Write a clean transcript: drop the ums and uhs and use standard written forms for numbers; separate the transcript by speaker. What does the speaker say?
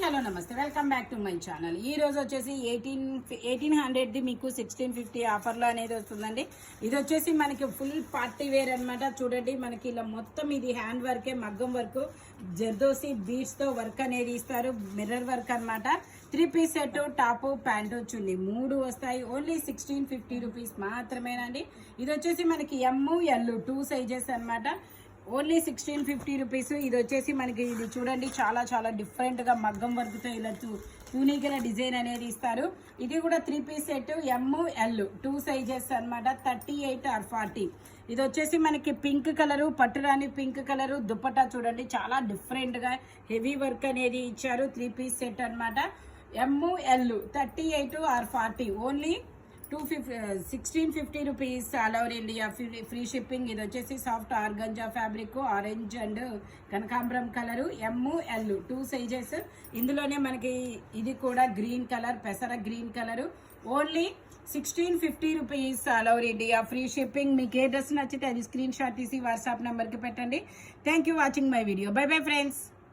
Speaker 1: Hello నమస్తే, welcome back to my channel. ఈ రోజు వచ్చేసి 1800ది మీకు 1650 ఆఫర్లో అనేది వస్తుందండి. ఇది వచ్చేసి మనకి ఫుల్ పార్టీ వేర్ అనమాట. చూడండి, మనకి ఇలా మొత్తం ఇది హ్యాండ్ వర్కే, మగ్గం వర్క్, జర్దోసి బీడ్స్ తో వర్క్ అనేది ఇస్తారు. మిర్రర్ వర్క్ అనమాట. 3 పీస్ సెట్, టాప్, ప్యాంటు, చున్నీ 3 వస్తాయి. ఓన్లీ 1650 రూపీస్ మాత్రమేనండి. ఇది వచ్చేసి మనకి ML 2 సైజెస్ అనమాట. Only 1650 rupees. ఇది వచ్చేసి మనకి ఇది చూడండి, చాలా చాలా డిఫరెంట్ గా మగ్గం వర్క్తో ఇలా యూనిక్ డిజైన్ అనేది ఇస్తారు. ఇది కూడా 3 పీస్ సెట్, ML 2 సైజెస్ అనమాట. 38 or 40. ఇది వచ్చేసి మనకి పింక్ కలరు, పట్టురాని పింక్ కలరు దుప్పటా. చూడండి, చాలా డిఫరెంట్ గా హెవీ వర్క్ అనేది ఇచ్చారు. 3 పీస్ సెట్ అనమాట. ML 38 or 40. Only 1650 rupees. All over India free shipping. ఇది వచ్చేసి soft organza fabric, orange and కనకాంబరం కలరు. ML 2 sizes. ఇందులోనే మనకి ఇది కూడా గ్రీన్ కలర్, పెసర green colour. Only 1650 rupees. All over India free shipping. మీకు ఏ డ్రెస్ నచ్చితే అది స్క్రీన్ షాట్ తీసి వాట్సాప్ నెంబర్కి పెట్టండి. Thank you watching my video. By bye friends.